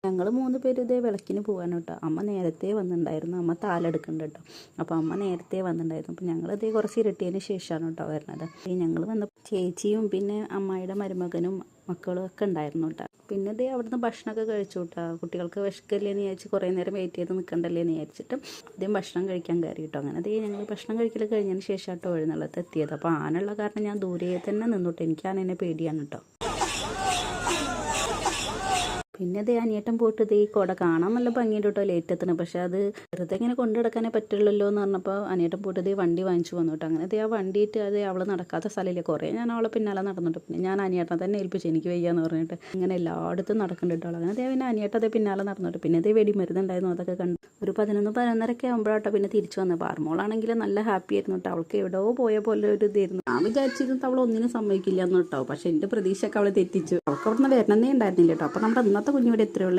ഞങ്ങൾ 3 പേര് ഇതേ വിളക്കിന് പോകാൻ കേട്ടോ. അമ്മ നേരത്തെ വന്നിട്ടുണ്ടായിരുന്നു. അമ്മ താലെടുക്കുന്നുണ്ട് കേട്ടോ. അപ്പോൾ അമ്മ നേരത്തെ വന്നിട്ടുണ്ടായിരുന്നു. അപ്പോൾ ഞങ്ങളിതേ കുറച്ച് ഇരട്ടിയതിന് ശേഷമാണ് കേട്ടോ വരുന്നത്. ഞങ്ങൾ വന്ന ചേച്ചിയും പിന്നെ അമ്മായിയുടെ മരുമകനും മക്കളും ഒക്കെ ഉണ്ടായിരുന്നു കേട്ടോ. പിന്നെ ഇതേ അവിടുന്ന് ഭക്ഷണമൊക്കെ കഴിച്ചു കേട്ടോ. കുട്ടികൾക്ക് വിശക്കല്ലേന്ന് വിചാരിച്ച് കുറേ നേരം വെയിറ്റ് ചെയ്ത് നിൽക്കണ്ടല്ലേന്ന് വിചാരിച്ചിട്ട് ആദ്യം ഭക്ഷണം കഴിക്കാൻ കയറി കേട്ടോ. അങ്ങനെ അതേ ഞങ്ങൾ ഭക്ഷണം കഴിക്കൽ കഴിഞ്ഞതിന് ശേഷമാട്ടോ എഴുന്നള്ളത്ത് എത്തിയത്. അപ്പോൾ ആനുള്ള കാരണം ഞാൻ ദൂരെ തന്നെ നിന്നോട്ടെ. എനിക്ക് ആനേനെ പേടിയാണ് കേട്ടോ. പിന്നെ അതേ അനിയേട്ടൻ പോയിട്ട് ഈ കുട കാണാൻ നല്ല ഭംഗിയുണ്ട് കേട്ടോ ലേറ്റ് എത്തണം. പക്ഷെ അത് വെറുതെ ഇങ്ങനെ കൊണ്ടു നടക്കാനേ പറ്റുള്ളല്ലോ എന്ന് പറഞ്ഞപ്പോൾ അനിയേട്ടൻ പോയിട്ട് വണ്ടി വാങ്ങിച്ചു വന്നു കേട്ടോ. അങ്ങനെ ആ വണ്ടിയിട്ട് അവൾ നടക്കാത്ത സ്ഥലമില്ല. കുറേ ഞാൻ അവളെ പിന്നാലെ നടന്നിട്ട് പിന്നെ ഞാൻ അനിയേട്ടനെ തന്നെ ഏൽപ്പിച്ചു, എനിക്ക് വയ്യാന്ന് പറഞ്ഞിട്ട്. ഇങ്ങനെ എല്ലായിടത്തും നടക്കുന്നുണ്ട് കേട്ടോ. അങ്ങനെ പിന്നെ അനിയേട്ടൻ പിന്നാലെ നടന്നിട്ട് പിന്നെ വെടിമരുന്നുണ്ടായിരുന്നു, അതൊക്കെ കണ്ടു. ഒരു 11-11:30 ആകുമ്പോഴാട്ടോ പിന്നെ തിരിച്ചു വന്നത്. പാർമോളാണെങ്കിൽ നല്ല ഹാപ്പി ആയിരുന്നു കേട്ടോ. അവൾക്ക് എവിടെയോ പോയ പോലെ ഒരു ഇതായിരുന്നു. ഞാൻ വിചാരിച്ചിരുന്നത് അവൾ ഒന്നിനും സമ്മതിക്കില്ല എന്ന് കേട്ടോ. പക്ഷെ എൻ്റെ പ്രതീക്ഷയൊക്കെ അവളെ തെറ്റിച്ചു. അവൾക്ക് അവിടുന്ന് വരണമെന്നേ ഉണ്ടായിരുന്നില്ല കേട്ടോ. അപ്പോൾ നമ്മുടെ ഇന്നത്തെ കുഞ്ഞിവിടെ എത്രയുള്ള